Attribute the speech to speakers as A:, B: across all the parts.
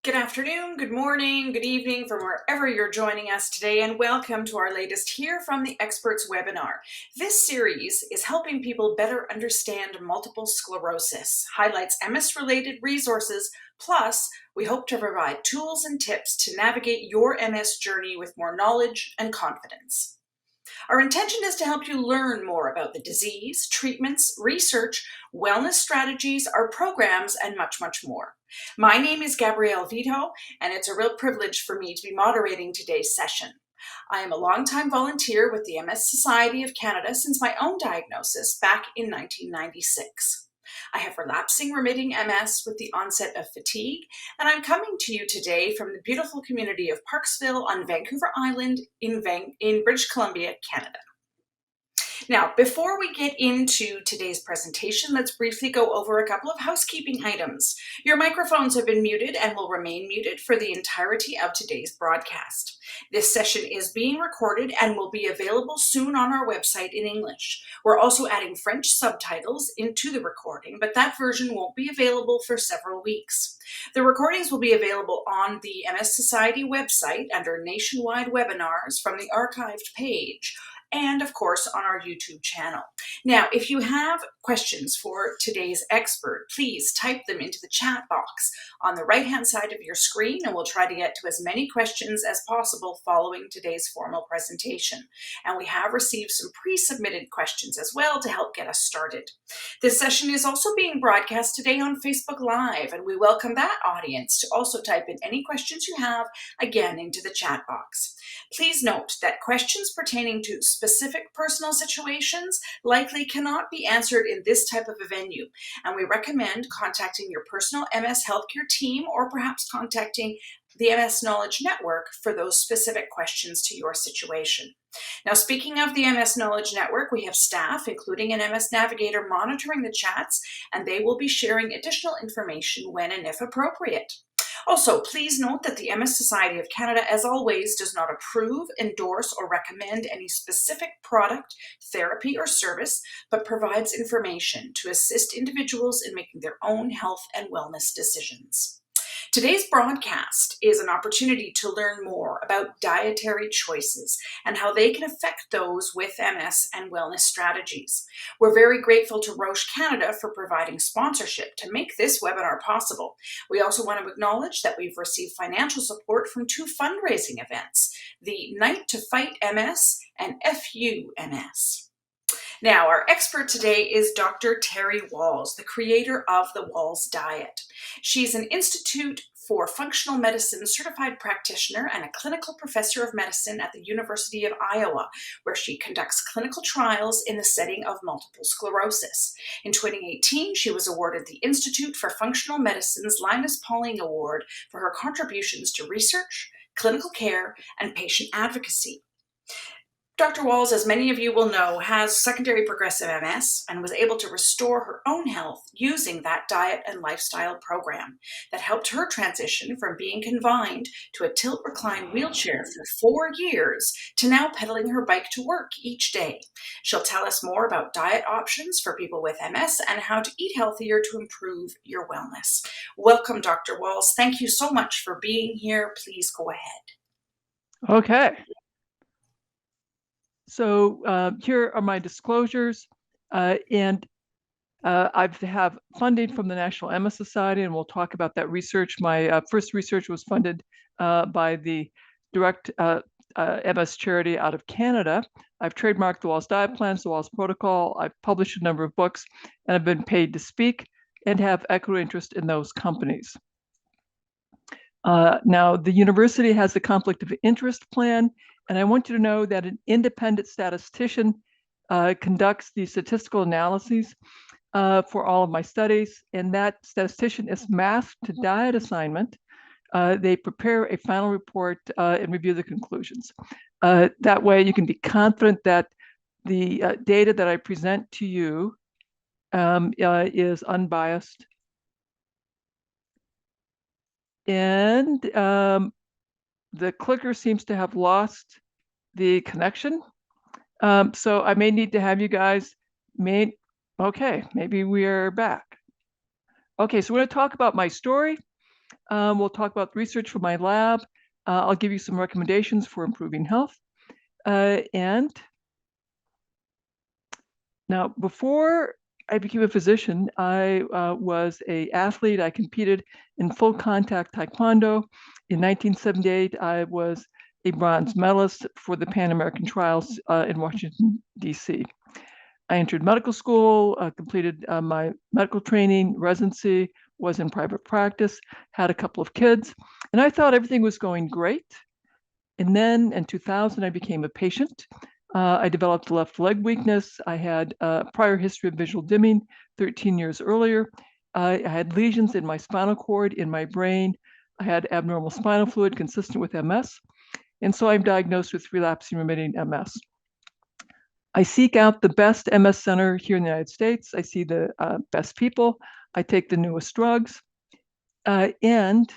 A: Good afternoon, good morning, good evening from wherever you're joining us today, and welcome to our latest Hear from the Experts webinar. This series is helping people better understand multiple sclerosis, highlights MS-related resources, plus we hope to provide tools and tips to navigate your MS journey with more knowledge and confidence. Our intention is to help you learn more about the disease, treatments, research, wellness strategies, our programs, and much, much more. My name is Gabrielle Vito, and it's a real privilege for me to be moderating today's session. I am a longtime volunteer with the MS Society of Canada since my own diagnosis back in 1996. I have relapsing remitting MS with the onset of fatigue, and I'm coming to you today from the beautiful community of Parksville on Vancouver Island in British Columbia, Canada. Now, before we get into today's presentation, let's briefly go over a couple of housekeeping items. Your microphones have been muted and will remain muted for the entirety of today's broadcast. This session is being recorded and will be available soon on our website in English. We're also adding French subtitles into the recording, but that version won't be available for several weeks. The recordings will be available on the MS Society website under Nationwide Webinars from the archived page, and of course on our YouTube channel. Now, if you have questions for today's expert, please type them into the chat box on the right-hand side of your screen, and we'll try to get to as many questions as possible following today's formal presentation. And we have received some pre-submitted questions as well to help get us started. This session is also being broadcast today on Facebook Live, and we welcome that audience to also type in any questions you have, again, into the chat box. Please note that questions pertaining to specific personal situations likely cannot be answered in this type of a venue, and we recommend contacting your personal MS healthcare team or perhaps contacting the MS Knowledge Network for those specific questions to your situation. Now, speaking of the MS Knowledge Network, we have staff, including an MS Navigator, monitoring the chats, and they will be sharing additional information when and if appropriate. Also, please note that the MS Society of Canada, as always, does not approve, endorse, or recommend any specific product, therapy, or service, but provides information to assist individuals in making their own health and wellness decisions. Today's broadcast is an opportunity to learn more about dietary choices and how they can affect those with MS and wellness strategies. We're very grateful to Roche Canada for providing sponsorship to make this webinar possible. We also want to acknowledge that we've received financial support from two fundraising events, the Night to Fight MS and FUMS. Now, our expert today is Dr. Terry Wahls, the creator of the Wahls diet. She's an Institute for Functional Medicine certified practitioner and a clinical professor of medicine at the University of Iowa, where she conducts clinical trials in the setting of multiple sclerosis. In 2018, she was awarded the Institute for Functional Medicine's Linus Pauling Award for her contributions to research, clinical care, and patient advocacy. Dr. Wahls, as many of you will know, has secondary progressive MS and was able to restore her own health using that diet and lifestyle program that helped her transition from being confined to a tilt-recline wheelchair for 4 years to now pedaling her bike to work each day. She'll tell us more about diet options for people with MS and how to eat healthier to improve your wellness. Welcome, Dr. Wahls. Thank you so much for being here. Please go ahead.
B: Okay. So here are my disclosures, and I have funding from the National MS Society, and we'll talk about that research. My first research was funded by the Direct MS charity out of Canada. I've trademarked the Wahls diet plans, the Wahls protocol. I've published a number of books, and I've been paid to speak and have equity interest in those companies. Now, the university has a conflict of interest plan, and I want you to know that an independent statistician conducts the statistical analyses for all of my studies, and that statistician is masked to diet assignment. They prepare a final report and review the conclusions. That way you can be confident that the data that I present to you is unbiased. And the clicker seems to have lost the connection. So I may need to have you guys okay, maybe we're back. Okay, so we're going to talk about my story. We'll talk about research from my lab. I'll give you some recommendations for improving health. And now, before I became a physician, I was an athlete. I competed in full contact taekwondo. In 1978, I was a bronze medalist for the Pan American Trials in Washington, D.C. I entered medical school, completed my medical training, residency, was in private practice, had a couple of kids, and I thought everything was going great. And then in 2000, I became a patient. I developed left leg weakness. I had a prior history of visual dimming 13 years earlier. I had lesions in my spinal cord, in my brain. I had abnormal spinal fluid consistent with MS. And so I'm diagnosed with relapsing remitting MS. I seek out the best MS center here in the United States. I see the best people. I take the newest drugs. And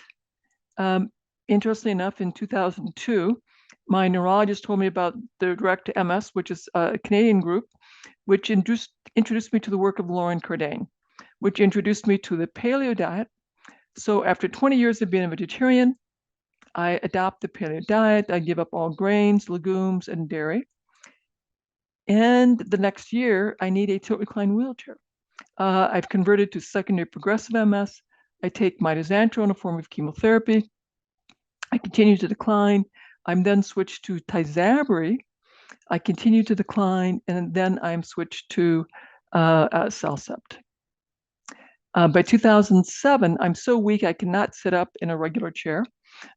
B: interestingly enough, in 2002, my neurologist told me about the Direct MS, which is a Canadian group, which introduced me to the work of Lauren Cordain, which introduced me to the paleo diet. So after 20 years of being a vegetarian, I adopt the paleo diet. I give up all grains, legumes, and dairy. And the next year, I need a tilt recline wheelchair. I've converted to secondary progressive MS. I take mitoxantrone, a form of chemotherapy. I continue to decline. I'm then switched to Tysabri. I continue to decline, and then I'm switched to Cellcept. By 2007, I'm so weak I cannot sit up in a regular chair.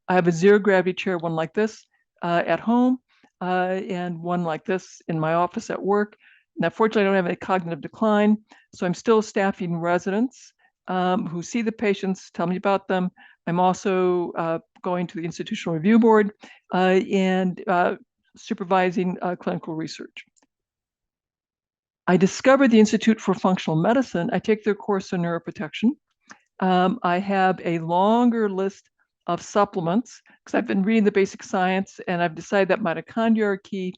B: I have a zero gravity chair, one like this at home, and one like this in my office at work. Now, fortunately, I don't have any cognitive decline, so I'm still staffing residents who see the patients, tell me about them. I'm also going to the Institutional Review Board and supervising clinical research. I discovered the Institute for Functional Medicine. I take their course on neuroprotection. I have a longer list of supplements because I've been reading the basic science and I've decided that mitochondria are key.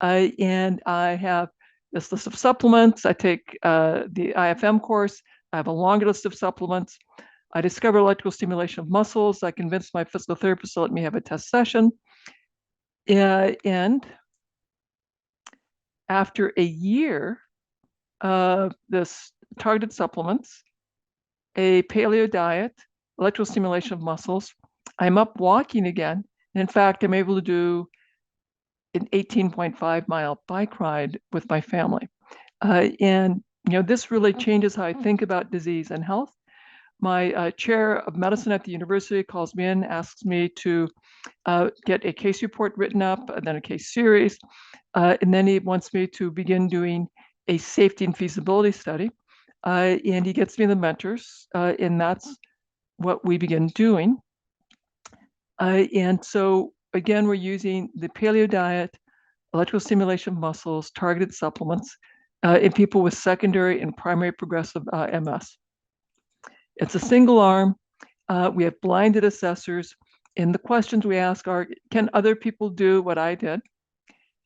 B: And I have this list of supplements. I take the IFM course. I have a longer list of supplements. I discovered electrical stimulation of muscles. I convinced my physical therapist to let me have a test session. And after a year of this targeted supplements, a paleo diet, electrical stimulation of muscles, I'm up walking again. And in fact, I'm able to do an 18.5-mile bike ride with my family. And this really changes how I think about disease and health. My chair of medicine at the university calls me in, asks me to get a case report written up, and then a case series. And then he wants me to begin doing a safety and feasibility study. And he gets me the mentors, and that's what we begin doing. And so, again, we're using the paleo diet, electrical stimulation of muscles, targeted supplements in people with secondary and primary progressive MS. It's a single arm. We have blinded assessors. And the questions we ask are, can other people do what I did?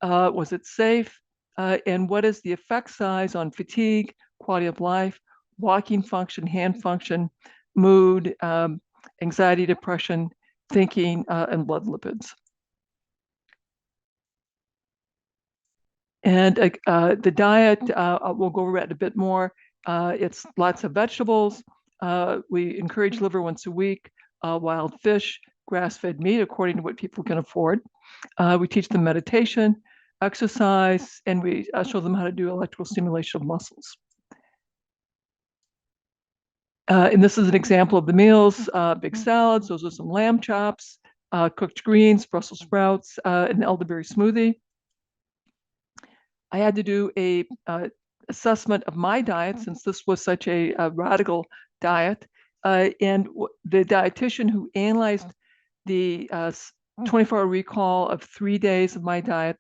B: Was it safe? And what is the effect size on fatigue, quality of life, walking function, hand function, mood, anxiety, depression, thinking, and blood lipids? And the diet, we'll go over it a bit more. It's lots of vegetables. We encourage liver once a week, wild fish, grass-fed meat, according to what people can afford. We teach them meditation, exercise, and we show them how to do electrical stimulation of muscles. And this is an example of the meals, big salads. Those are some lamb chops, cooked greens, Brussels sprouts, an elderberry smoothie. I had to do a assessment of my diet since this was such a radical diet. And the dietitian who analyzed the 24-hour recall of 3 days of my diet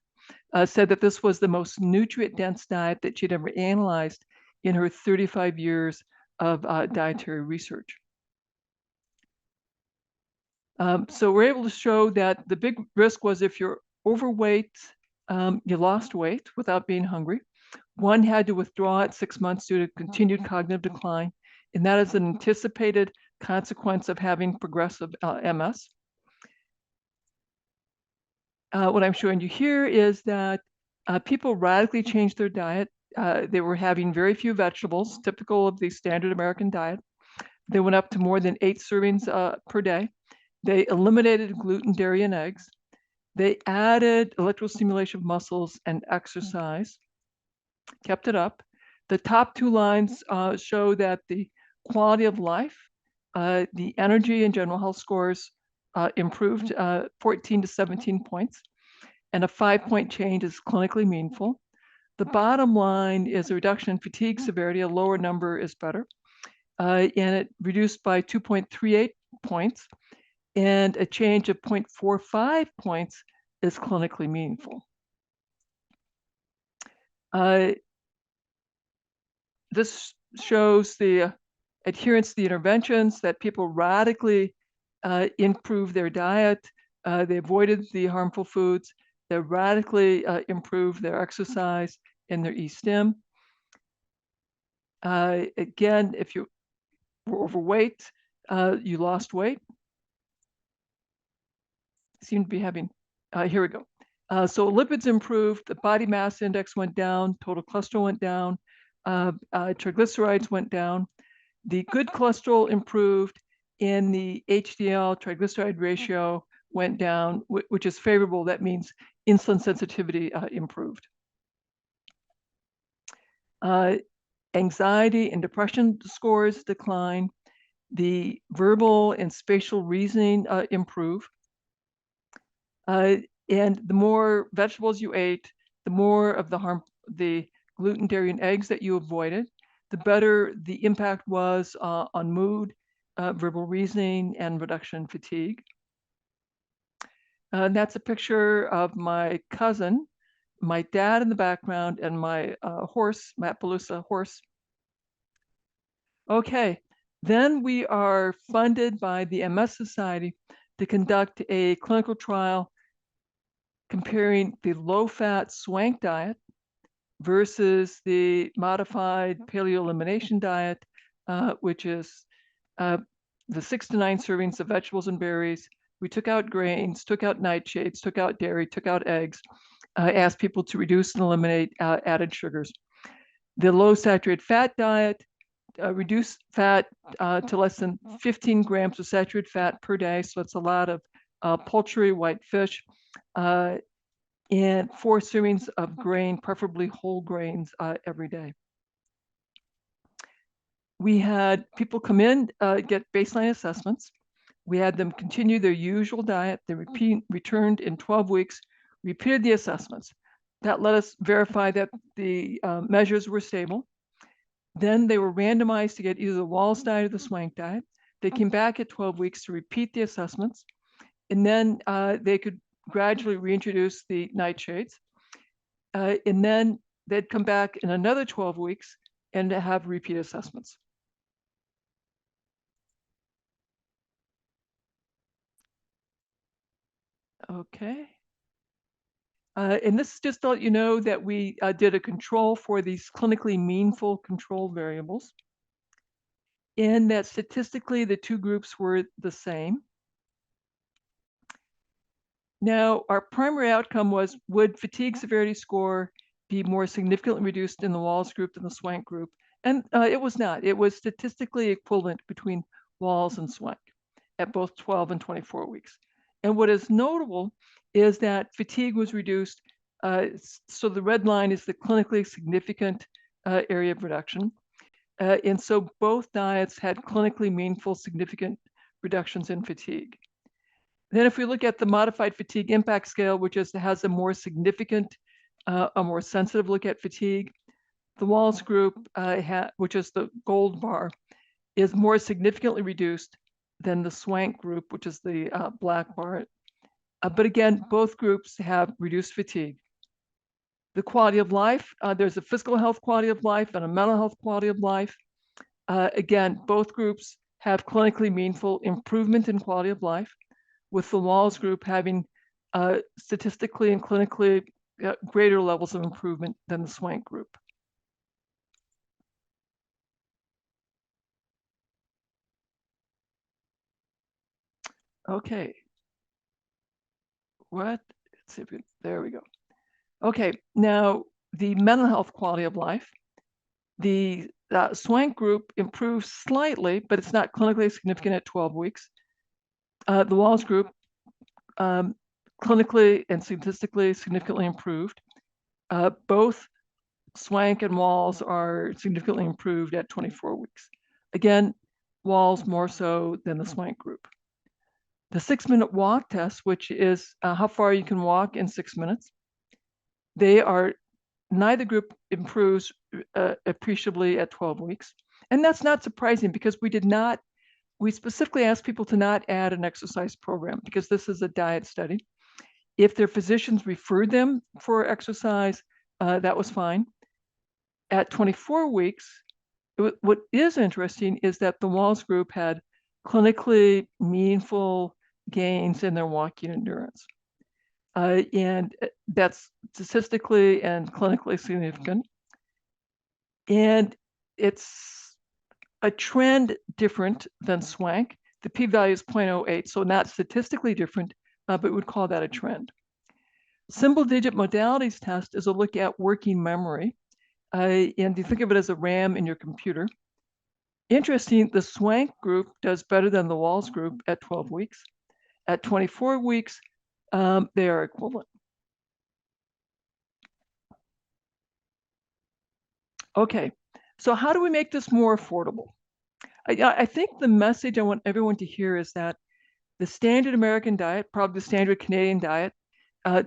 B: said that this was the most nutrient-dense diet that she'd ever analyzed in her 35 years of dietary research. So we're able to show that the big risk was if you're overweight, you lost weight without being hungry. One had to withdraw at 6 months due to continued cognitive decline, and that is an anticipated consequence of having progressive MS. What I'm showing you here is that people radically changed their diet. They were having very few vegetables, typical of the standard American diet. They went up to more than 8 servings per day. They eliminated gluten, dairy, and eggs. They added electrical stimulation of muscles and exercise, kept it up. The top 2 lines show that the quality of life, the energy and general health scores improved 14 to 17 points, and a 5-point change is clinically meaningful. The bottom line is a reduction in fatigue severity. A lower number is better. And it reduced by 2.38 points, and a change of 0.45 points is clinically meaningful. This shows the adherence to the interventions, that people radically improved their diet. They avoided the harmful foods. They radically improved their exercise and their E-stim. Again, if you were overweight, you lost weight. Seem to be having, here we go. So lipids improved, the body mass index went down, total cholesterol went down, triglycerides went down, the good cholesterol improved, and the HDL triglyceride ratio went down, which is favorable. That means insulin sensitivity improved. Anxiety and depression scores decline. The verbal and spatial reasoning improve. And the more vegetables you ate, the more of the gluten, dairy, and eggs that you avoided, the better the impact was on mood, verbal reasoning, and reduction in fatigue. And that's a picture of my cousin, my dad in the background, and my horse, Mappaloosa horse. Okay, then we are funded by the MS Society to conduct a clinical trial comparing the low-fat swank diet versus the modified paleo elimination diet, which is the 6 to 9 servings of vegetables and berries. We took out grains, took out nightshades, took out dairy, took out eggs, asked people to reduce and eliminate added sugars. The low saturated fat diet reduced fat to less than 15 grams of saturated fat per day. So it's a lot of poultry, white fish, and 4 servings of grain, preferably whole grains, every day. We had people come in, get baseline assessments. We had them continue their usual diet. They returned in 12 weeks, repeated the assessments. That let us verify that the measures were stable. Then they were randomized to get either the Wahls diet or the swank diet. They came back at 12 weeks to repeat the assessments. And then they could gradually reintroduce the nightshades. And then they'd come back in another 12 weeks and have repeat assessments. Okay. And this is just to let you know that we did a control for these clinically meaningful control variables, and that statistically the 2 groups were the same. Now, our primary outcome was, would fatigue severity score be more significantly reduced in the Wahls group than the swank group? And it was not. It was statistically equivalent between Wahls and swank at both 12 and 24 weeks. And what is notable is that fatigue was reduced. So the red line is the clinically significant area of reduction. And so both diets had clinically meaningful, significant reductions in fatigue. Then if we look at the modified fatigue impact scale, which has a more significant, a more sensitive look at fatigue, the Wahls group, which is the gold bar, is more significantly reduced than the swank group, which is the black bar. But again, both groups have reduced fatigue. The quality of life, there's a physical health quality of life and a mental health quality of life. Again, both groups have clinically meaningful improvement in quality of life, with the Wahls group having statistically and clinically greater levels of improvement than the swank group. Okay. What? Let's see if there we go. Okay. Now, the mental health quality of life. The Swank group improves slightly, but it's not clinically significant at 12 weeks. The Wahls group, clinically and statistically significantly improved. Both Swank and Wahls are significantly improved at 24 weeks. Again, Wahls more so than the Swank group. The 6-minute walk test, which is how far you can walk in 6 minutes, neither group improves appreciably at 12 weeks. And that's not surprising because we specifically asked people to not add an exercise program because this is a diet study. If their physicians referred them for exercise, that was fine. At 24 weeks, what is interesting is that the Wahls group had clinically meaningful gains in their walking endurance. And that's statistically and clinically significant. And it's a trend different than Swank. The p-value is 0.08, so not statistically different, but we would call that a trend. Symbol digit modalities test is a look at working memory. And you think of it as a RAM in your computer. Interesting, the Swank group does better than the Wahls group at 12 weeks. At 24 weeks, they are equivalent. Okay, so how do we make this more affordable? I think the message I want everyone to hear is that the standard American diet, probably the standard Canadian diet,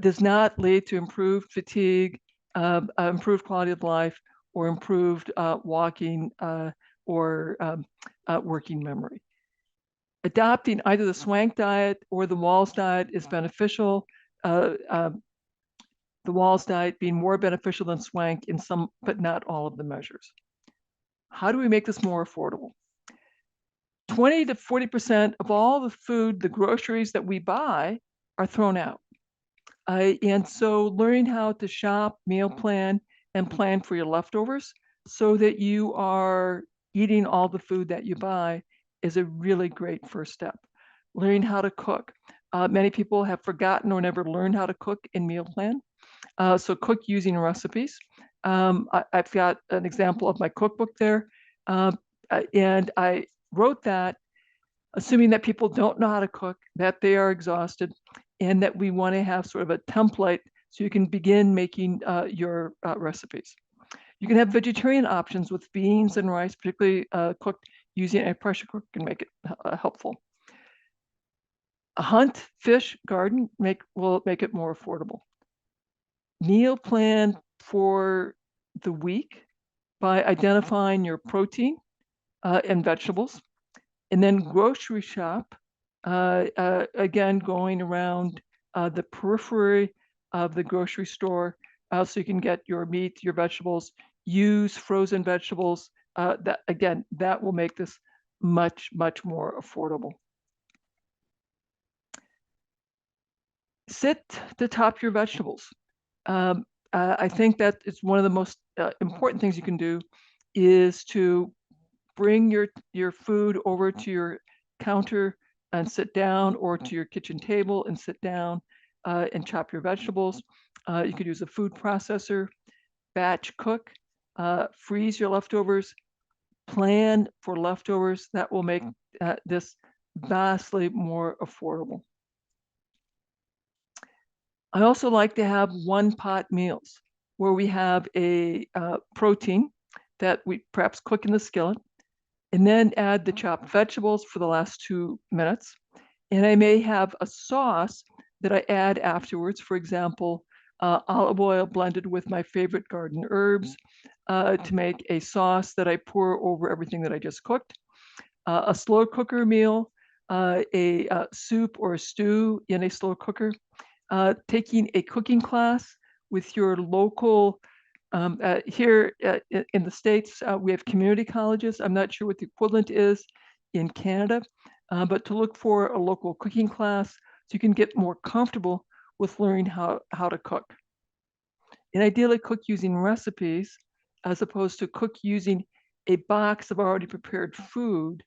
B: does not lead to improved fatigue, improved quality of life, or improved walking or working memory. Adopting either the Swank diet or the Wahls diet is beneficial. The Wahls diet being more beneficial than Swank in some, but not all of the measures. How do we make this more affordable? 20 to 40% of all the food, the groceries that we buy are thrown out. And so learning how to shop, meal plan, and plan for your leftovers so that you are eating all the food that you buy is a really great first step. Learning how to cook. Many people have forgotten or never learned how to cook and meal plan. So cook using recipes. I've got an example of my cookbook there. And I wrote that assuming that people don't know how to cook, that they are exhausted, and that we want to have sort of a template so you can begin making your recipes. You can have vegetarian options with beans and rice, particularly cooked using a pressure cooker can make it helpful. A hunt, fish, garden will make it more affordable. Meal plan for the week by identifying your protein and vegetables. And then grocery shop, again, going around the periphery of the grocery store so you can get your meat, your vegetables, use frozen vegetables. That will make this much, much more affordable. Sit to top your vegetables. I think that it's one of the most important things you can do is to bring your food over to your counter and sit down, or to your kitchen table and sit down and chop your vegetables. You could use a food processor, batch cook, freeze your leftovers, plan for leftovers. That will make this vastly more affordable. I also like to have one pot meals where we have a protein that we perhaps cook in the skillet, and then add the chopped vegetables for the last 2 minutes. And I may have a sauce that I add afterwards, for example, olive oil blended with my favorite garden herbs to make a sauce that I pour over everything that I just cooked. A slow cooker meal, a soup or a stew in a slow cooker. Taking a cooking class with your local here in the States, we have community colleges. I'm not sure what the equivalent is in Canada, but to look for a local cooking class so you can get more comfortable with learning how to cook. And ideally cook using recipes as opposed to cook using a box of already prepared food.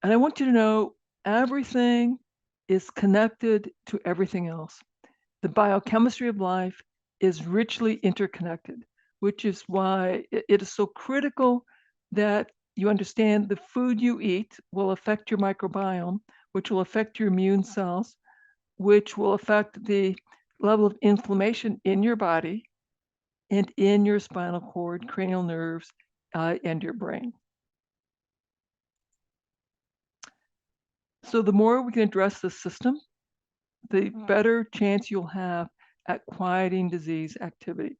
B: And I want you to know everything is connected to everything else. The biochemistry of life is richly interconnected, which is why it is so critical that you understand the food you eat will affect your microbiome, which will affect your immune cells, which will affect the level of inflammation in your body and in your spinal cord, cranial nerves, and your brain. So the more we can address the system, the better chance you'll have at quieting disease activity.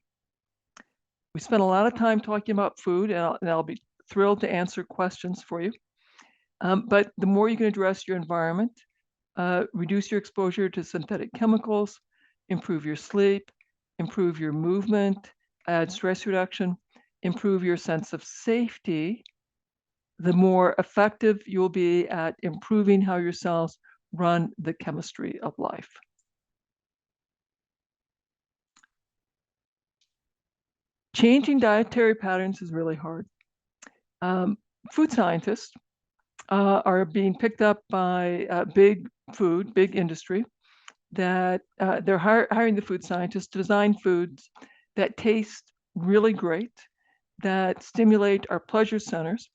B: We spent a lot of time talking about food, and I'll be thrilled to answer questions for you. But the more you can address your environment, reduce your exposure to synthetic chemicals, improve your sleep, improve your movement, add stress reduction, improve your sense of safety, the more effective you'll be at improving how your cells run the chemistry of life. Changing dietary patterns is really hard. Food scientists are being picked up by big industry, that they're hiring the food scientists to design foods that taste really great, that stimulate our pleasure centers,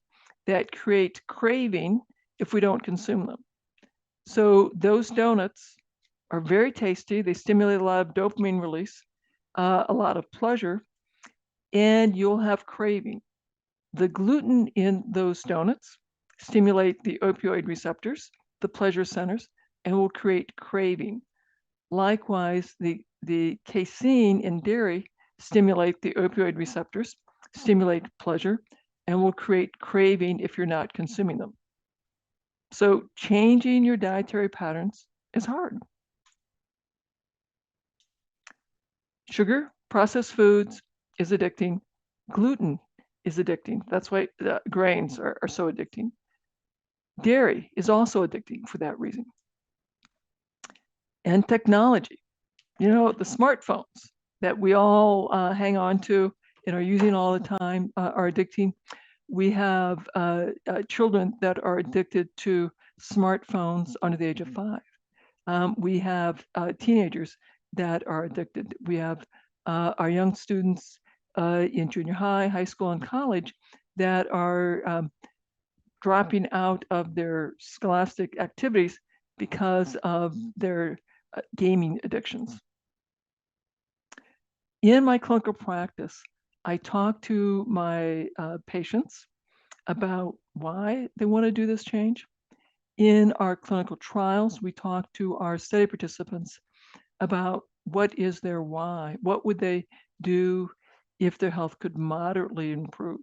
B: that create craving if we don't consume them. So those donuts are very tasty. They stimulate a lot of dopamine release, a lot of pleasure, and you'll have craving. The gluten in those donuts stimulate the opioid receptors, the pleasure centers, and will create craving. Likewise, the casein in dairy stimulate the opioid receptors, stimulate pleasure, and will create craving if you're not consuming them. So changing your dietary patterns is hard. Sugar, processed foods is addicting. Gluten is addicting. That's why grains are so addicting. Dairy is also addicting for that reason. And technology, the smartphones that we all hang on to and are using all the time are addicting. We have children that are addicted to smartphones under the age of 5. We have teenagers that are addicted. We have our young students in junior high, high school, and college that are dropping out of their scholastic activities because of their gaming addictions. In my clinical practice, I talk to my patients about why they want to do this change. In our clinical trials, we talk to our study participants about what is their why, what would they do if their health could moderately improve.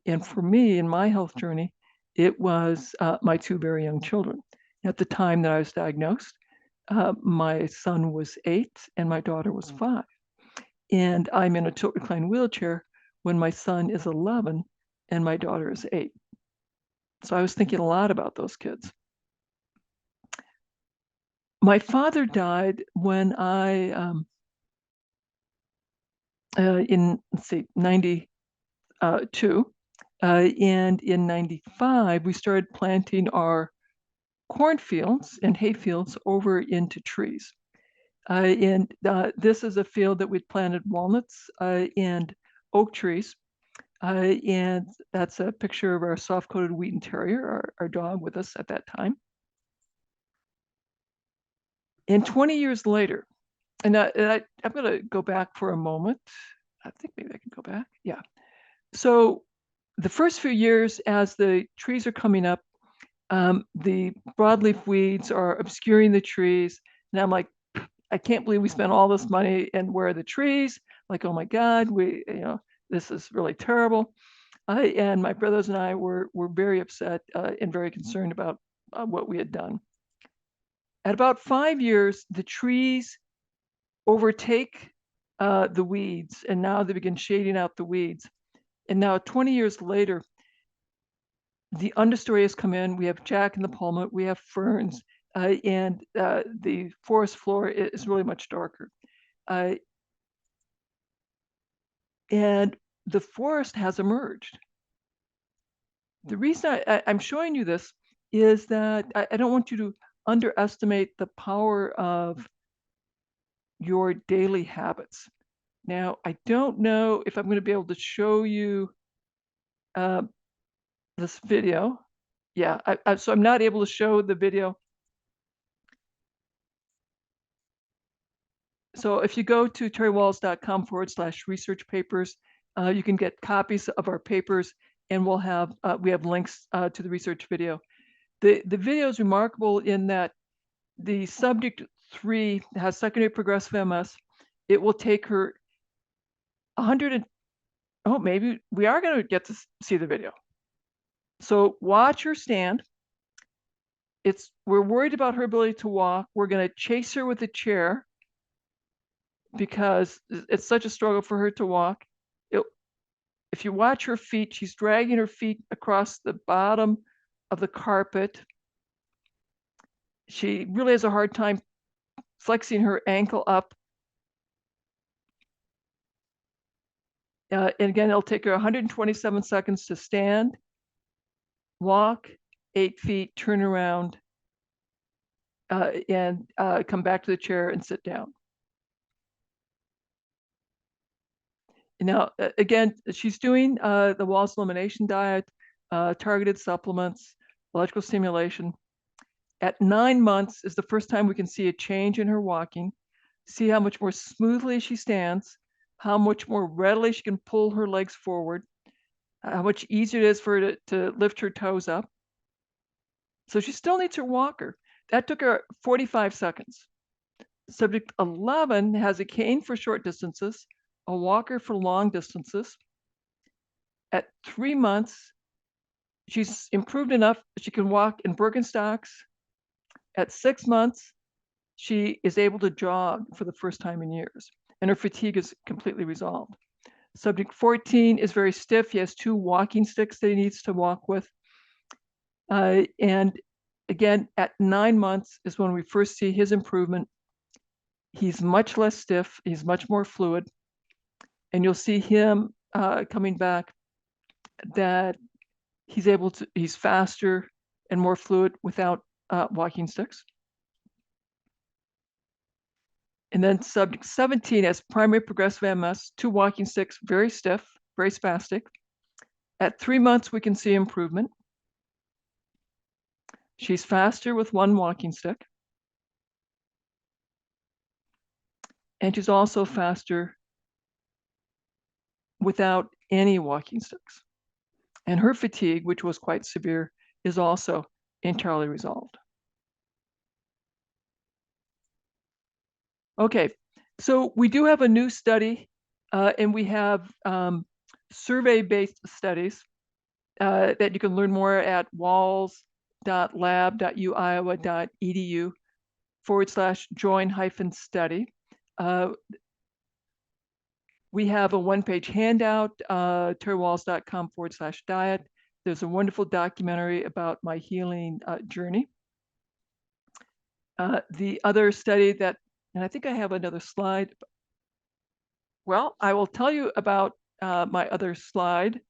B: And for me, in my health journey, it was my 2 very young children. At the time that I was diagnosed, my son was 8 and my daughter was 5. And I'm in a tilt recline wheelchair when my son is 11 and my daughter is 8. So I was thinking a lot about those kids. My father died when I, in, let's see, 92. And in 95, we started planting our cornfields and hay fields over into trees. And this is a field that we'd planted walnuts and oak trees. And that's a picture of our soft-coated Wheaten Terrier, our dog with us at that time. And 20 years later, and I'm going to go back for a moment. I think maybe I can go back. Yeah. So the first few years, as the trees are coming up, the broadleaf weeds are obscuring the trees. And I'm like, I can't believe we spent all this money and where are the trees? Like, oh my God, this is really terrible. And my brothers and I were very upset and very concerned about what we had done. At about 5 years, the trees overtake the weeds, and now they begin shading out the weeds. And now 20 years later, the understory has come in. We have jack in the pulmit, we have ferns, and the forest floor is really much darker. And the forest has emerged. The reason I'm showing you this is that I don't want you to underestimate the power of your daily habits. Now, I don't know if I'm going to be able to show you this video. Yeah, so I'm not able to show the video. So if you go to terrywahls.com/research papers, you can get copies of our papers, and we have links to the research video. The video is remarkable in that the subject 3 has secondary progressive MS. It will take her 100 oh, maybe we are going to get to see the video. So watch her stand. We're worried about her ability to walk. We're going to chase her with a chair because it's such a struggle for her to walk. If you watch her feet, she's dragging her feet across the bottom of the carpet. She really has a hard time flexing her ankle up. And again, it'll take her 127 seconds to stand, walk 8 feet, turn around, and come back to the chair and sit down. Now, again, she's doing the Wahls elimination diet, targeted supplements, electrical stimulation. At 9 months is the first time we can see a change in her walking, see how much more smoothly she stands, how much more readily she can pull her legs forward, how much easier it is for her to lift her toes up. So she still needs her walker. That took her 45 seconds. Subject 11 has a cane for short distances, a walker for long distances. At 3 months, she's improved enough she can walk in Birkenstocks. At 6 months, she is able to jog for the first time in years, and her fatigue is completely resolved. Subject 14 is very stiff. He has 2 walking sticks that he needs to walk with. And again, at 9 months is when we first see his improvement. He's much less stiff. He's much more fluid. And you'll see him coming back that he's faster and more fluid without walking sticks. And then subject 17 has primary progressive MS, 2 walking sticks, very stiff, very spastic. At 3 months, we can see improvement. She's faster with 1 walking stick. And she's also faster without any walking sticks. And her fatigue, which was quite severe, is also entirely resolved. Okay, so we do have a new study, and we have survey-based studies that you can learn more at wahls.lab.uiowa.edu/join-study. We have a one-page handout, terrywahls.com/diet. There's a wonderful documentary about my healing journey. The other study that, and I think I have another slide. Well, I will tell you about my other slide.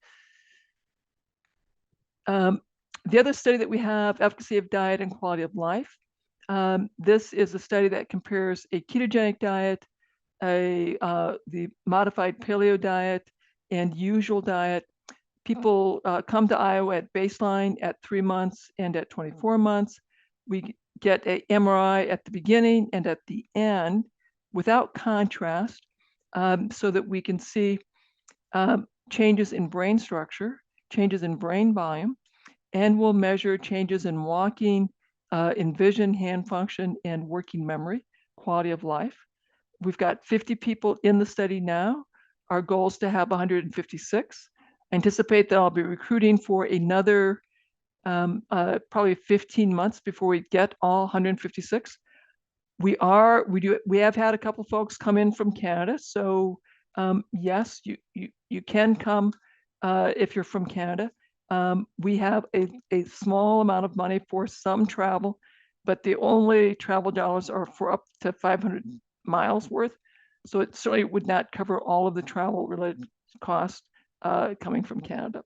B: The other study that we have, efficacy of diet and quality of life. This is a study that compares a ketogenic diet, the modified paleo diet, and usual diet. People come to Iowa at baseline at 3 months and at 24 months. We get a MRI at the beginning and at the end without contrast, so that we can see changes in brain structure, changes in brain volume, and we'll measure changes in walking, in vision, hand function, and working memory, quality of life. We've got 50 people in the study now. Our goal is to have 156. I anticipate that I'll be recruiting for another probably 15 months before we get all 156. We have had a couple folks come in from Canada, so yes, you can come if you're from Canada. We have a small amount of money for some travel, but the only travel dollars are for up to 500 miles worth. So it certainly would not cover all of the travel related costs coming from Canada.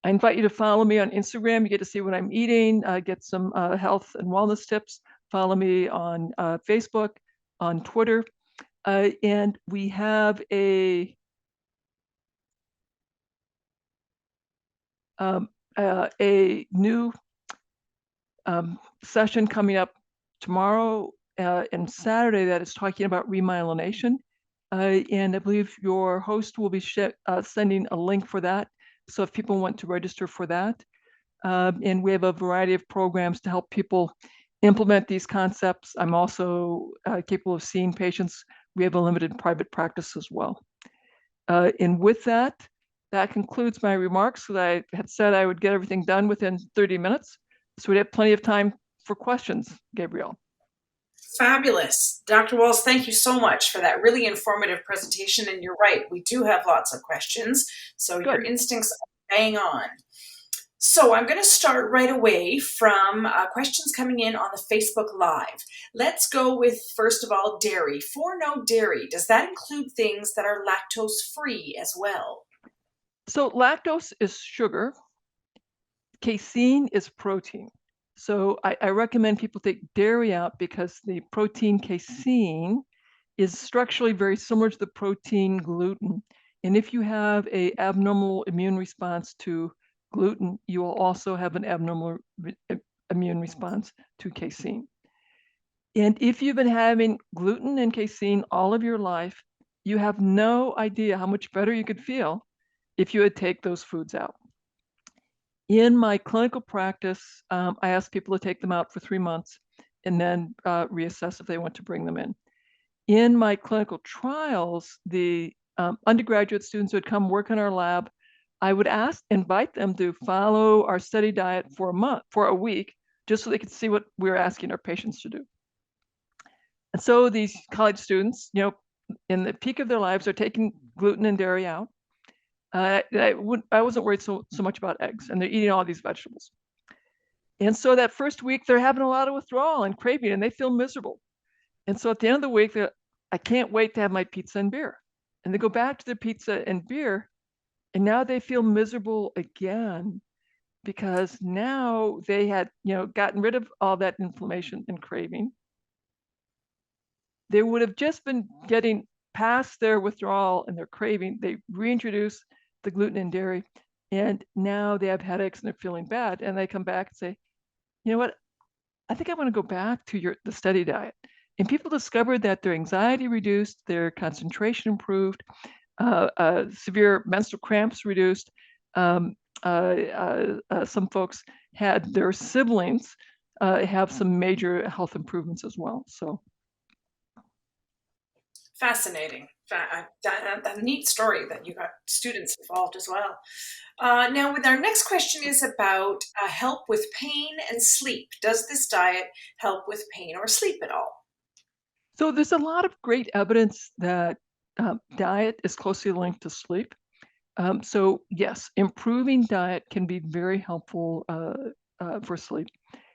B: I invite you to follow me on Instagram. You get to see what I'm eating, get some health and wellness tips. Follow me on Facebook, on Twitter. And we have a new session coming up tomorrow and Saturday that is talking about remyelination. And I believe your host will be sending a link for that. So if people want to register for that, and we have a variety of programs to help people implement these concepts. I'm also capable of seeing patients. We have a limited private practice as well. And with that, that concludes my remarks. So I had said I would get everything done within 30 minutes. So we have plenty of time for questions, Gabrielle.
A: Fabulous. Dr. Wahls, thank you so much for that really informative presentation. And you're right, we do have lots of questions. So
B: Good.
A: your instincts are bang on. So I'm going to start right away from questions coming in on the Facebook Live. Let's go with, first of all, dairy. For no dairy, does that include things that are lactose-free as well?
B: So lactose is sugar. Casein is protein. So I recommend people take dairy out because the protein casein is structurally very similar to the protein gluten. And if you have an abnormal immune response to gluten, you will also have an abnormal immune response to casein. And if you've been having gluten and casein all of your life, you have no idea how much better you could feel if you would take those foods out. In my clinical practice, I ask people to take them out for 3 months and then reassess if they want to bring them in. In my clinical trials, the undergraduate students who would come work in our lab, I would invite them to follow our study diet for a week, just so they could see what we're asking our patients to do. And so these college students, in the peak of their lives, are taking gluten and dairy out. I wasn't worried so much about eggs, and they're eating all these vegetables. And so that first week, they're having a lot of withdrawal and craving, and they feel miserable. And so at the end of the week, I can't wait to have my pizza and beer. And they go back to their pizza and beer, and now they feel miserable again because now they had, gotten rid of all that inflammation and craving. They would have just been getting past their withdrawal and their craving. They reintroduce the gluten and dairy, and now they have headaches and they're feeling bad. And they come back and say, you know what? I think I want to go back to the study diet. And people discovered that their anxiety reduced, their concentration improved, severe menstrual cramps reduced. Some folks had their siblings have some major health improvements as well. So
A: Fascinating. A neat story that you got students involved as well. Now, with our next question is about help with pain and sleep. Does this diet help with pain or sleep at all?
B: So there's a lot of great evidence that diet is closely linked to sleep. So yes, improving diet can be very helpful for sleep.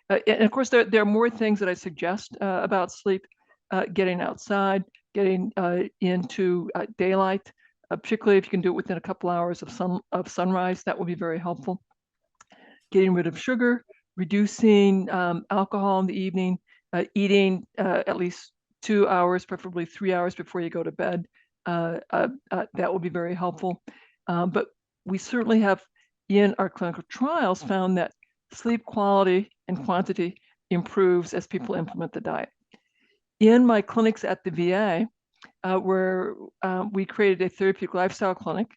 B: And of course, there are more things that I suggest about sleep, getting outside, getting into daylight, particularly if you can do it within a couple hours of sunrise, that will be very helpful. Getting rid of sugar, reducing alcohol in the evening, eating at least 2 hours, preferably 3 hours before you go to bed. That will be very helpful. But we certainly have, in our clinical trials, found that sleep quality and quantity improves as people implement the diet. In my clinics at the VA, where we created a therapeutic lifestyle clinic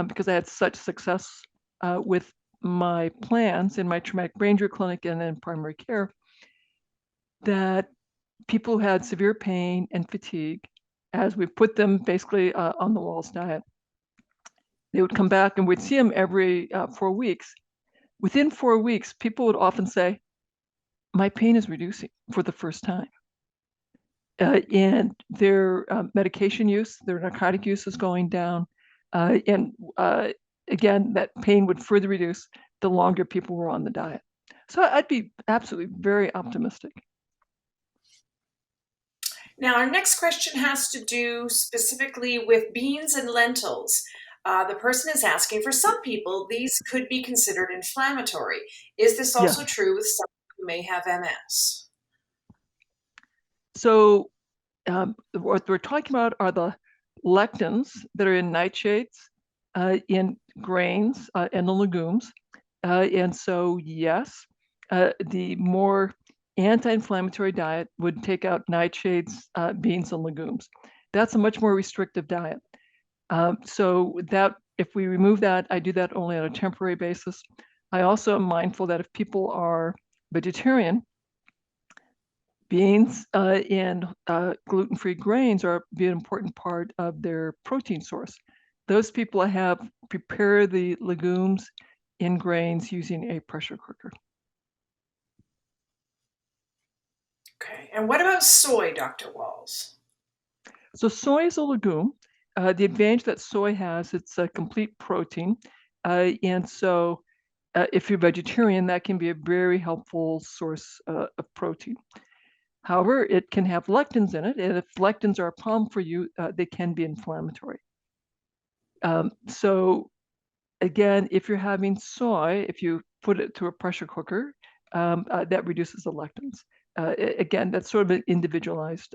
B: because I had such success with my plans in my traumatic brain injury clinic and then primary care, that people who had severe pain and fatigue, as we put them basically on the Wahls diet, they would come back and we'd see them every 4 weeks. Within 4 weeks, people would often say, my pain is reducing for the first time. And their medication use, their narcotic use is going down. And again, that pain would further reduce the longer people were on the diet. So I'd be absolutely very optimistic.
A: Now, our next question has to do specifically with beans and lentils. The person is asking, for some people, these could be considered inflammatory. Is this also
B: Yes.
A: true with someone who may have MS?
B: So what we're talking about are the lectins that are in nightshades, in grains, and the legumes. And so, yes, the more anti-inflammatory diet would take out nightshades, beans, and legumes. That's a much more restrictive diet. So that if we remove that, I do that only on a temporary basis. I also am mindful that if people are vegetarian, beans and gluten-free grains are be an important part of their protein source. Those people have prepare the legumes in grains using a pressure cooker.
A: Okay. And what about soy, Dr. Wahls?
B: So soy is a legume. The advantage that soy has, it's a complete protein. And so if you're vegetarian, that can be a very helpful source of protein. However, it can have lectins in it, and if lectins are a problem for you, they can be inflammatory. So again, if you're having soy, if you put it through a pressure cooker, that reduces the lectins. Again, that's sort of an individualized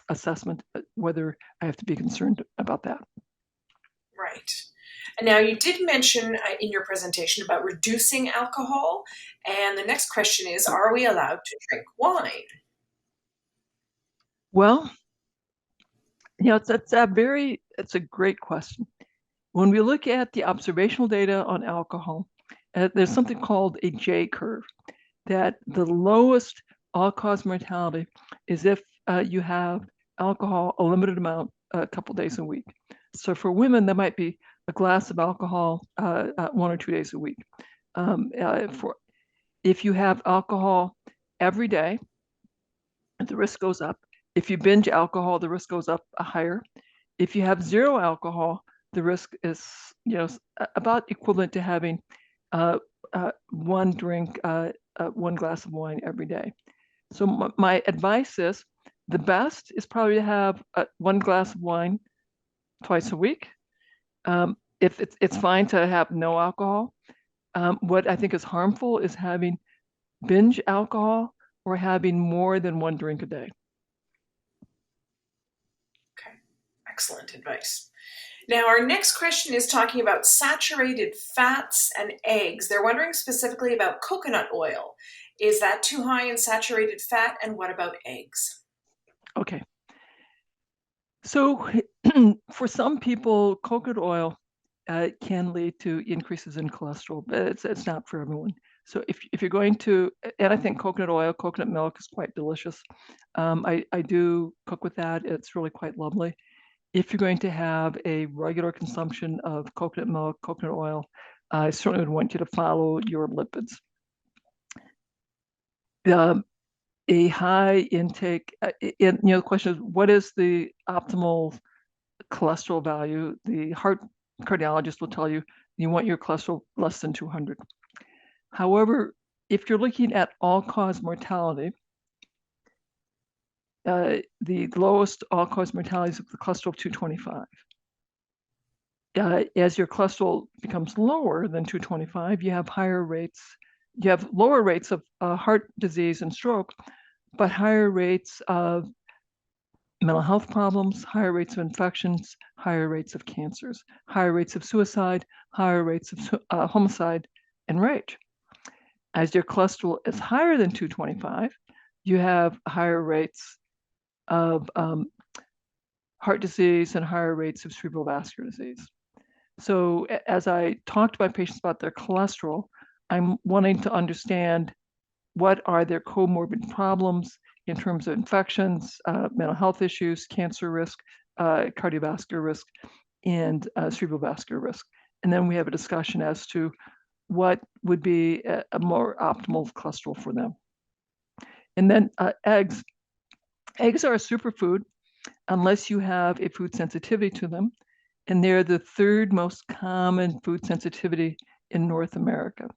B: assessment, whether I have to be concerned about that.
A: Right. And now you did mention in your presentation about reducing alcohol. And the next question is, are we allowed to drink wine?
B: Well, it's a great question. When we look at the observational data on alcohol, there's something called a J curve, that the lowest all-cause mortality is if you have alcohol, a limited amount, a couple days a week. So for women, that might be a glass of alcohol 1 or 2 days a week. If you have alcohol every day, the risk goes up. If you binge alcohol, the risk goes up higher. If you have zero alcohol, the risk is about equivalent to having one drink, one glass of wine every day. So my advice is the best is probably to have one glass of wine twice a week. If it's fine to have no alcohol. What I think is harmful is having binge alcohol or having more than one drink a day.
A: Okay, excellent advice. Now, our next question is talking about saturated fats and eggs. They're wondering specifically about coconut oil. Is that too high in saturated fat? And what about eggs?
B: Okay. So for some people, coconut oil can lead to increases in cholesterol, but it's not for everyone. So if you're going to, and I think coconut oil, coconut milk is quite delicious. I do cook with that. It's really quite lovely. If you're going to have a regular consumption of coconut milk, coconut oil, I certainly would want you to follow your lipids. A high intake, the question is, what is the optimal cholesterol value? The heart cardiologist will tell you you want your cholesterol less than 200. However, if you're looking at all-cause mortality, the lowest all-cause mortality is the cholesterol of 225. As your cholesterol becomes lower than 225, you have higher rates. You have lower rates of heart disease and stroke, but higher rates of mental health problems, higher rates of infections, higher rates of cancers, higher rates of suicide, higher rates of homicide and rage. As your cholesterol is higher than 225, you have higher rates of heart disease and higher rates of cerebral vascular disease. So as I talk to my patients about their cholesterol, I'm wanting to understand what are their comorbid problems in terms of infections, mental health issues, cancer risk, cardiovascular risk, and cerebral vascular risk. And then we have a discussion as to what would be a more optimal cholesterol for them. And then eggs. Eggs are a superfood unless you have a food sensitivity to them. And they're the third most common food sensitivity in North America.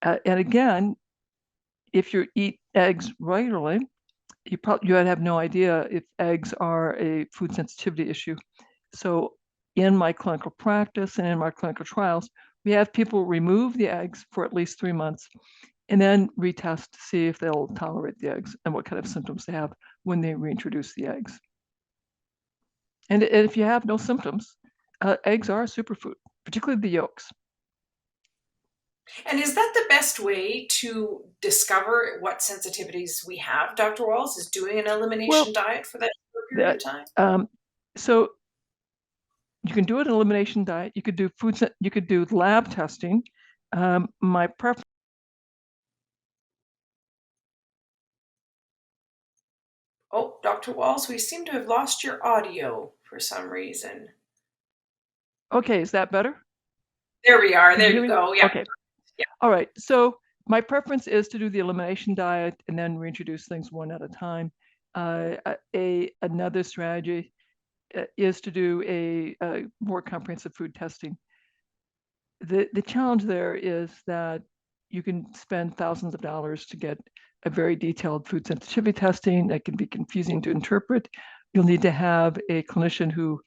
B: And again, if you eat eggs regularly, you would have no idea if eggs are a food sensitivity issue. So in my clinical practice and in my clinical trials, we have people remove the eggs for at least 3 months and then retest to see if they'll tolerate the eggs and what kind of symptoms they have when they reintroduce the eggs. And if you have no symptoms, eggs are a superfood, particularly the yolks.
A: And is that the best way to discover what sensitivities we have, Dr. Walls, is doing an elimination
B: Well,
A: diet for that short period
B: that
A: of time?
B: so you can do an elimination diet. You could do you could do lab testing. My preference.
A: Oh, Dr. Walls, we seem to have lost your audio for some reason.
B: Okay, is that better?
A: There we are.
B: Can you
A: There
B: hear
A: you
B: me?
A: go. Yeah.
B: Okay.
A: Yeah.
B: All right. So my preference is to do the elimination diet and then reintroduce things one at a time. Another strategy is to do a more comprehensive food testing. The challenge there is that you can spend thousands of dollars to get a very detailed food sensitivity testing that can be confusing to interpret. You'll need to have a clinician who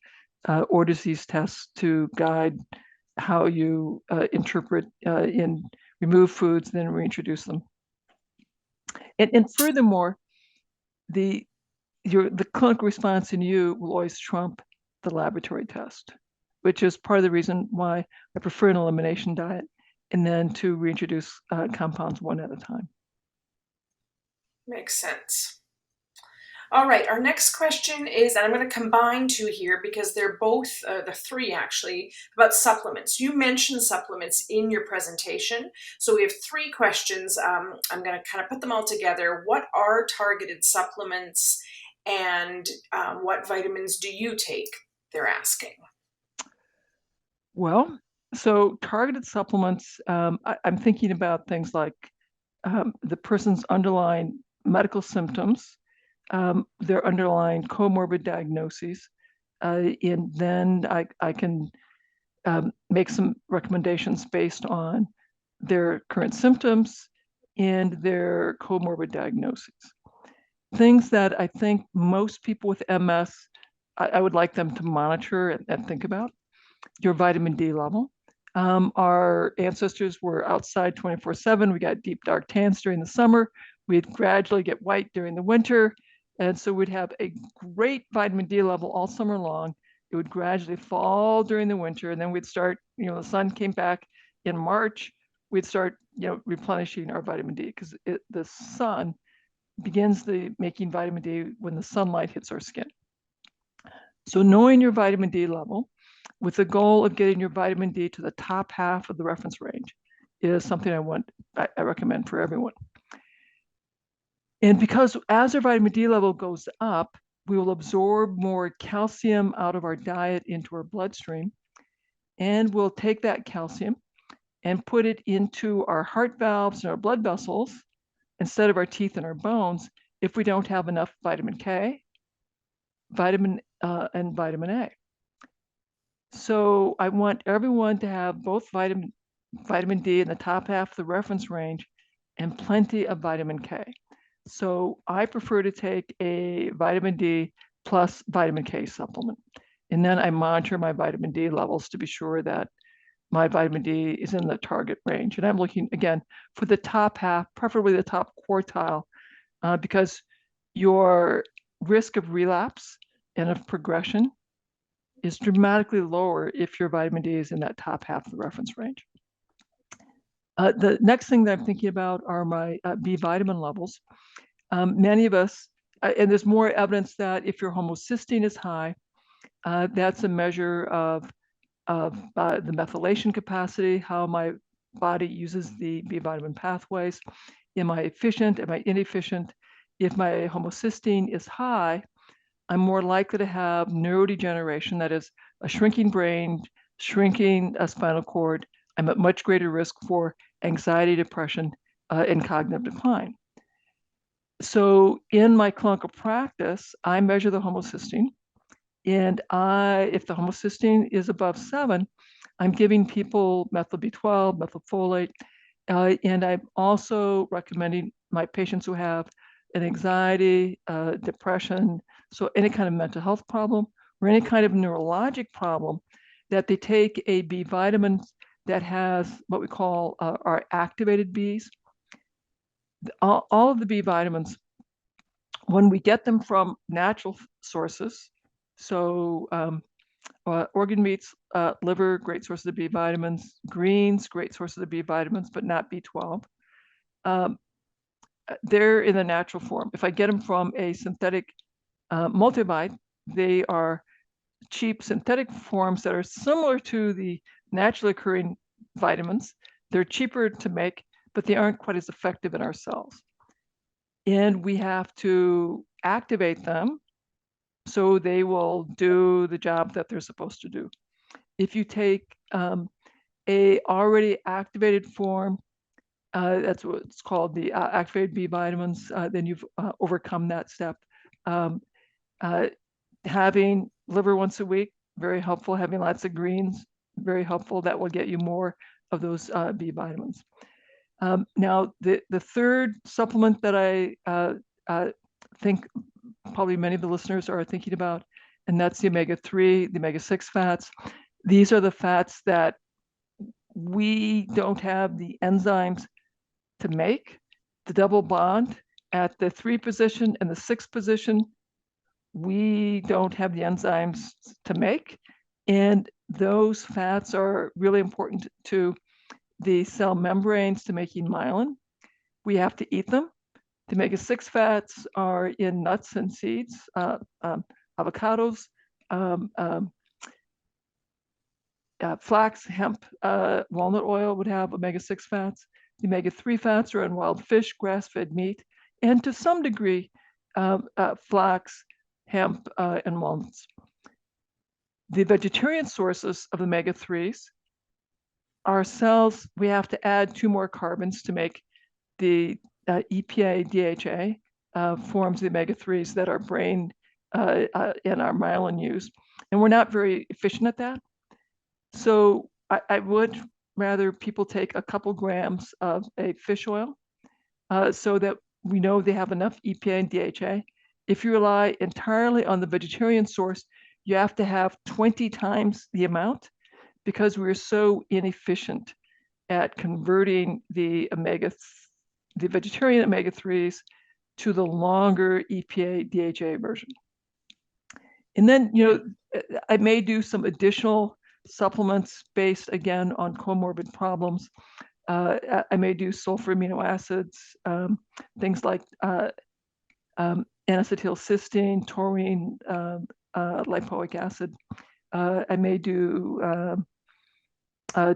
B: orders these tests to guide how you interpret and remove foods, then reintroduce them. And furthermore, the clinical response in you will always trump the laboratory test, which is part of the reason why I prefer an elimination diet and then to reintroduce compounds one at a time.
A: Makes sense. All right, our next question is, and I'm going to combine two here because they're both, the three actually, about supplements. You mentioned supplements in your presentation. So we have three questions. I'm going to kind of put them all together. What are targeted supplements and what vitamins do you take? They're asking.
B: Well, so targeted supplements, I'm thinking about things like the person's underlying medical symptoms, their underlying comorbid diagnoses, and then I can make some recommendations based on their current symptoms and their comorbid diagnoses. Things that I think most people with MS, I would like them to monitor and think about. Your vitamin D level. Our ancestors were outside 24/7. We got deep dark tans during the summer. We'd gradually get white during the winter. And so we'd have a great vitamin D level all summer long. It would gradually fall during the winter. And then we'd start, the sun came back in March. We'd start, replenishing our vitamin D because the sun begins the making vitamin D when the sunlight hits our skin. So knowing your vitamin D level with the goal of getting your vitamin D to the top half of the reference range is something I recommend for everyone. And because as our vitamin D level goes up, we will absorb more calcium out of our diet into our bloodstream, and we'll take that calcium and put it into our heart valves and our blood vessels instead of our teeth and our bones if we don't have enough vitamin K, and vitamin A. So I want everyone to have both vitamin D in the top half of the reference range and plenty of vitamin K. So I prefer to take a vitamin D plus vitamin K supplement. And then I monitor my vitamin D levels to be sure that my vitamin D is in the target range. And I'm looking, again, for the top half, preferably the top quartile, because your risk of relapse and of progression is dramatically lower if your vitamin D is in that top half of the reference range. The next thing that I'm thinking about are my B vitamin levels. Many of us, and there's more evidence that if your homocysteine is high, that's a measure of the methylation capacity, how my body uses the B vitamin pathways. Am I efficient? Am I inefficient? If my homocysteine is high, I'm more likely to have neurodegeneration, that is a shrinking brain, shrinking spinal cord. I'm at much greater risk for anxiety, depression, and cognitive decline. So in my clinical practice, I measure the homocysteine. And if the homocysteine is above 7, I'm giving people methyl B12, methylfolate, and I'm also recommending my patients who have an anxiety, depression, so any kind of mental health problem or any kind of neurologic problem, that they take a B vitamin that has what we call our activated Bs. All of the B vitamins, when we get them from natural sources, so organ meats, liver, great sources of B vitamins, greens, great sources of B vitamins, but not B12. They're in the natural form. If I get them from a synthetic multivite, they are cheap synthetic forms that are similar to the naturally occurring vitamins. They're cheaper to make, but they aren't quite as effective in our cells. And we have to activate them so they will do the job that they're supposed to do. If you take a already activated form, that's what it's called, the activated B vitamins, then you've overcome that step. Having liver once a week, very helpful. Having lots of greens, very helpful. That will get you more of those B vitamins. Now, the third supplement that I think probably many of the listeners are thinking about, and that's the omega-3, the omega-6 fats. These are the fats that we don't have the enzymes to make. The double bond at the 3 position and the 6 position, we don't have the enzymes to make. And those fats are really important to the cell membranes, to making myelin. We have to eat them. The omega-6 fats are in nuts and seeds, avocados, flax, hemp, walnut oil would have omega-6 fats. The omega-3 fats are in wild fish, grass-fed meat, and to some degree, flax, hemp, and walnuts. The vegetarian sources of omega-3s are cells. We have to add 2 more carbons to make the EPA, DHA forms of the omega-3s that our brain and our myelin use. And we're not very efficient at that. So I would rather people take a couple grams of a fish oil so that we know they have enough EPA and DHA. If you rely entirely on the vegetarian source, you have to have 20 times the amount because we're so inefficient at converting the vegetarian omega-3s to the longer EPA DHA version. And then, I may do some additional supplements based again on comorbid problems. I may do sulfur amino acids, things like N-acetylcysteine, taurine, lipoic acid. I may do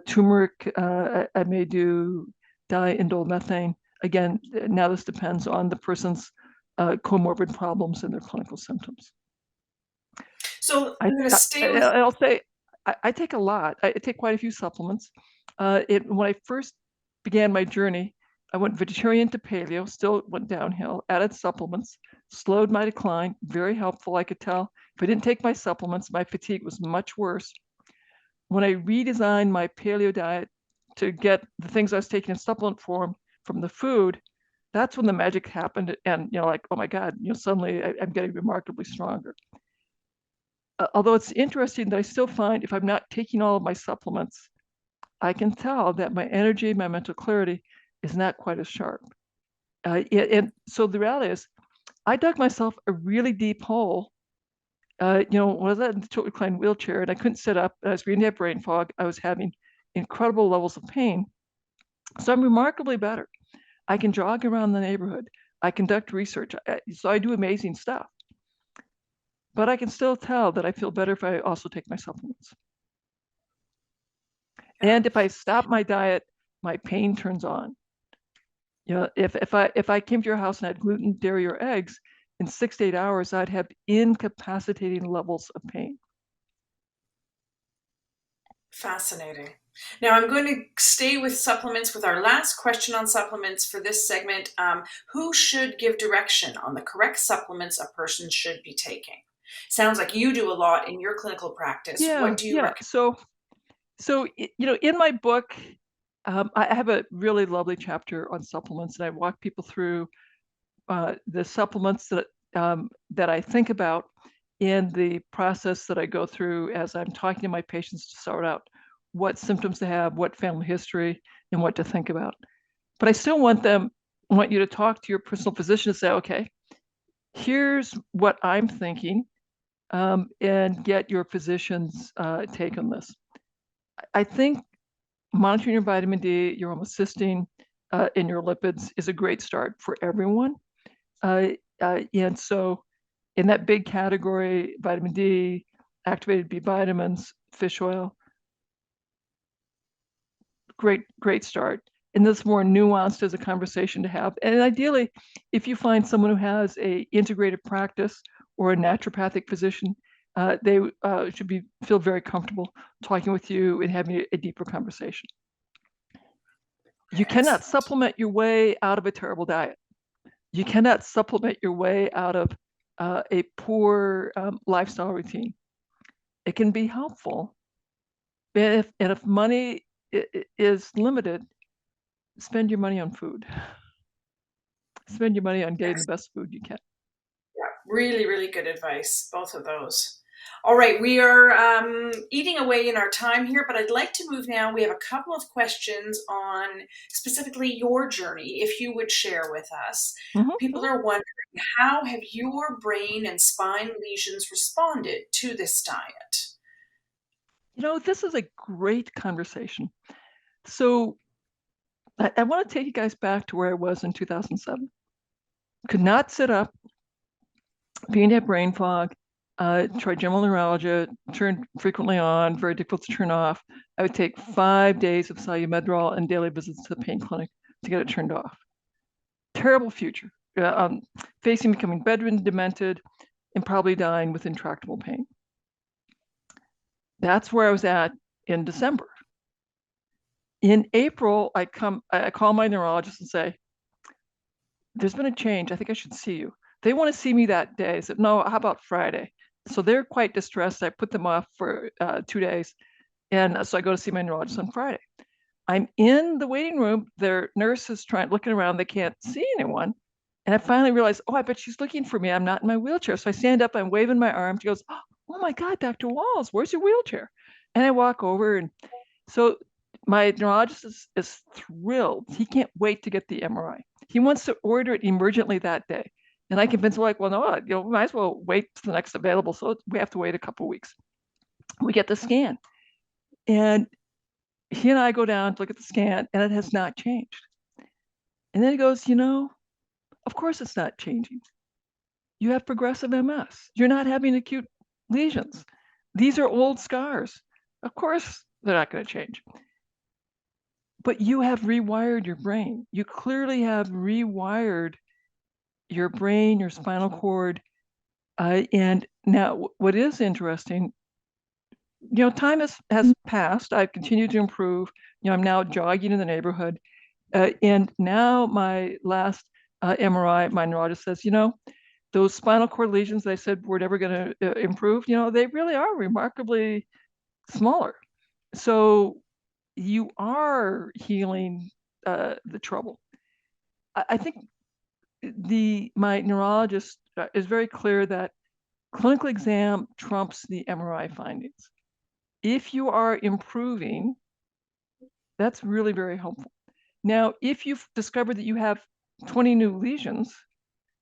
B: turmeric. I may do diindolylmethane. Again, now this depends on the person's comorbid problems and their clinical symptoms.
A: So I'm going to stay with.
B: I'll say I take a lot. I take quite a few supplements. When I first began my journey, I went vegetarian to paleo, still went downhill, added supplements, slowed my decline, very helpful. I could tell if I didn't take my supplements, my fatigue was much worse. When I redesigned my paleo diet to get the things I was taking in supplement form from the food, that's when the magic happened. And, like, oh my God, suddenly I'm getting remarkably stronger. Although it's interesting that I still find if I'm not taking all of my supplements, I can tell that my energy, my mental clarity is not quite as sharp. And so the reality is, I dug myself a really deep hole. When I was in the tilt recline wheelchair and I couldn't sit up, I was beginning to have brain fog. I was having incredible levels of pain. So I'm remarkably better. I can jog around the neighborhood. I conduct research. So I do amazing stuff. But I can still tell that I feel better if I also take my supplements. And if I stop my diet, my pain turns on. If I came to your house and had gluten, dairy, or eggs, in 6 to 8 hours, I'd have incapacitating levels of pain.
A: Fascinating. Now I'm going to stay with supplements with our last question on supplements for this segment. Who should give direction on the correct supplements a person should be taking? Sounds like you do a lot in your clinical practice. What do you recommend?
B: So in my book, I have a really lovely chapter on supplements, and I walk people through the supplements that I think about. and the process that I go through as I'm talking to my patients to sort out what symptoms they have, what family history, and what to think about. But I still want you to talk to your personal physician and say, okay, here's what I'm thinking, and get your physician's take on this. I think monitoring your vitamin D, your homocysteine, and your lipids is a great start for everyone. And so in that big category, vitamin D, activated B vitamins, fish oil, great start. And this more nuanced as a conversation to have. And ideally, if you find someone who has a integrated practice or a naturopathic physician, they should feel very comfortable talking with you and having a deeper conversation. You cannot
A: Excellent.
B: supplement your way out of a terrible diet. You cannot supplement your way out of a poor lifestyle routine. It can be helpful, and if money is limited, spend your money on food. Spend your money on getting the best food you can.
A: Yeah, really, really good advice, both of those. All right, we are eating away in our time here, but I'd like to move now. We have a couple of questions on specifically your journey, if you would share with us. People are wondering, how have your brain and spine lesions responded to this diet?
B: This is a great conversation. So I want to take you guys back to where I was in 2007. Could not sit up, being to have brain fog, tried general neuralgia, turned frequently on, very difficult to turn off. I would take 5 days of Salumedrol and daily visits to the pain clinic to get it turned off. Terrible future, facing becoming bedridden, demented, and probably dying with intractable pain. That's where I was at in December. In April, I call my neurologist and say, there's been a change. I think I should see you. They want to see me that day. I said, no, how about Friday? So they're quite distressed. I put them off for 2 days. And so I go to see my neurologist on Friday. I'm in the waiting room. Their nurse is looking around. They can't see anyone. And I finally realized, oh, I bet she's looking for me. I'm not in my wheelchair. So I stand up, I'm waving my arm. She goes, oh my God, Dr. Wahls, where's your wheelchair? And I walk over. And so my neurologist is thrilled. He can't wait to get the MRI. He wants to order it emergently that day. And I convinced him, like, well, no, we might as well wait to the next available. So we have to wait a couple of weeks. We get the scan. And he and I go down to look at the scan, and it has not changed. And then he goes, of course it's not changing. You have progressive MS. You're not having acute lesions. These are old scars. Of course they're not going to change. But you have rewired your brain. You clearly have rewired your brain, your spinal cord. And now what is interesting, time has passed. I've continued to improve. I'm now jogging in the neighborhood. And now my last MRI, my neurologist says, those spinal cord lesions they said were never going to improve, they really are remarkably smaller. So you are healing the trouble. I think my neurologist is very clear that clinical exam trumps the MRI findings. If you are improving, that's really very helpful. Now, if you've discovered that you have 20 new lesions,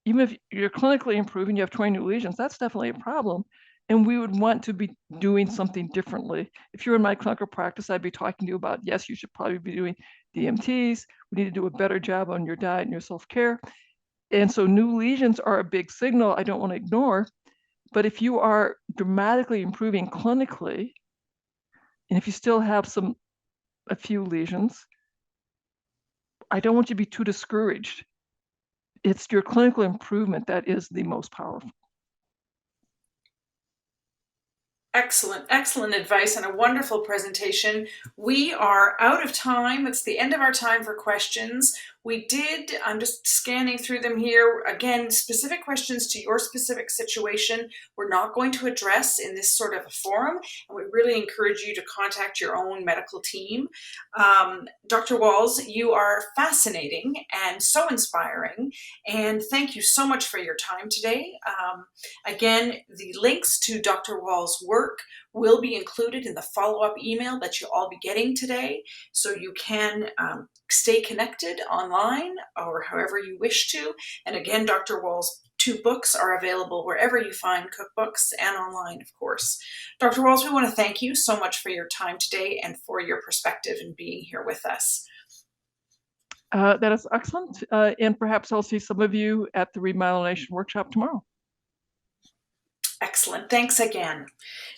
B: even if you're clinically improving, you have 20 new lesions, that's definitely a problem. And we would want to be doing something differently. If you're in my clinical practice, I'd be talking to you about, yes, you should probably be doing DMTs. We need to do a better job on your diet and your self-care. And so new lesions are a big signal I don't want to ignore. But if you are dramatically improving clinically, and if you still have a few lesions, I don't want you to be too discouraged. It's your clinical improvement that is the most powerful.
A: Excellent, excellent advice and a wonderful presentation. We are out of time. It's the end of our time for questions. I'm just scanning through them here. Again, specific questions to your specific situation, we're not going to address in this sort of a forum, and we really encourage you to contact your own medical team. Dr. Wahls, you are fascinating and so inspiring, and thank you so much for your time today. Again, the links to Dr. Wahls' work will be included in the follow-up email that you'll all be getting today, so you can stay connected online or however you wish to. And again, Dr. Wahls' 2 books are available wherever you find cookbooks and online, of course. Dr. Wahls, we want to thank you so much for your time today and for your perspective and being here with us.
B: That is excellent. And perhaps I'll see some of you at the remyelination workshop tomorrow.
A: Excellent. Thanks again.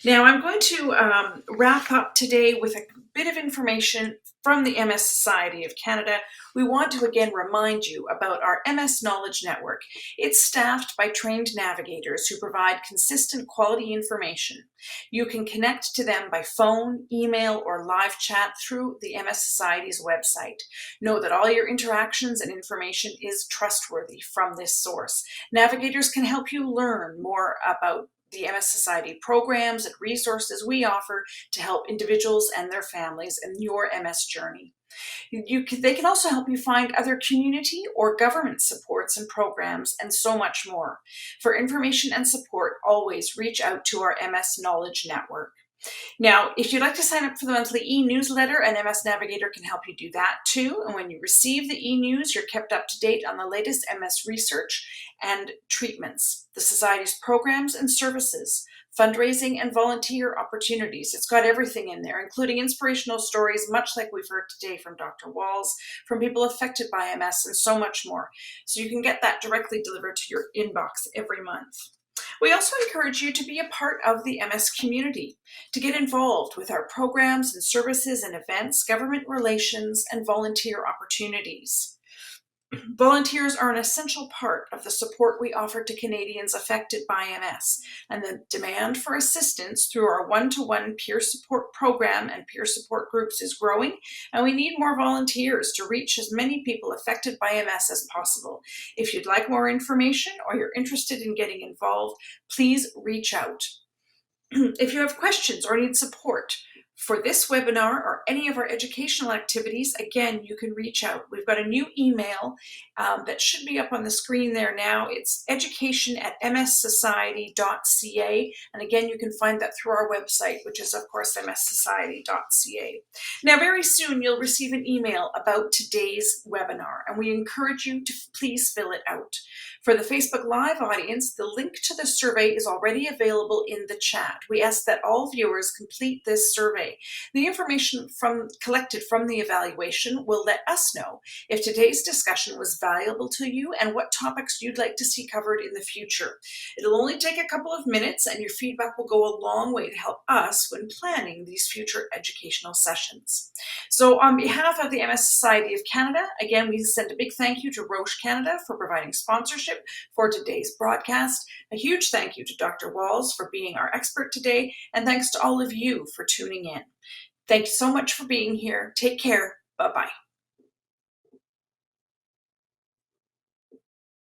A: Now I'm going to wrap up today with a bit of information from the MS Society of Canada. We want to again remind you about our MS Knowledge Network. It's staffed by trained navigators who provide consistent quality information. You can connect to them by phone, email, or live chat through the MS Society's website. Know that all your interactions and information is trustworthy from this source. Navigators can help you learn more about the MS Society programs and resources we offer to help individuals and their families in your MS journey. They can also help you find other community or government supports and programs and so much more. For information and support, always reach out to our MS Knowledge Network. Now, if you'd like to sign up for the monthly e-newsletter, an MS Navigator can help you do that too. And when you receive the e-news, you're kept up to date on the latest MS research and treatments, the Society's programs and services, fundraising and volunteer opportunities. It's got everything in there, including inspirational stories, much like we've heard today from Dr. Wahls, from people affected by MS, and so much more. So you can get that directly delivered to your inbox every month. We also encourage you to be a part of the MS community, to get involved with our programs and services and events, government relations, and volunteer opportunities. Volunteers are an essential part of the support we offer to Canadians affected by MS, and the demand for assistance through our one-to-one peer support program and peer support groups is growing, and we need more volunteers to reach as many people affected by MS as possible. If you'd like more information or you're interested in getting involved, please reach out. If you have questions or need support for this webinar or any of our educational activities, again, you can reach out. We've got a new email that should be up on the screen there now. It's education@mssociety.ca. And again, you can find that through our website, which is, of course, mssociety.ca. Now, very soon, you'll receive an email about today's webinar, and we encourage you to please fill it out. For the Facebook Live audience, the link to the survey is already available in the chat. We ask that all viewers complete this survey. The information collected from the evaluation will let us know if today's discussion was valuable to you and what topics you'd like to see covered in the future. It'll only take a couple of minutes, and your feedback will go a long way to help us when planning these future educational sessions. So on behalf of the MS Society of Canada, again, we send a big thank you to Roche Canada for providing sponsorship for today's broadcast. A huge thank you to Dr. Wahls for being our expert today, and thanks to all of you for tuning in. Thank you so much for being here. Take care. Bye-bye.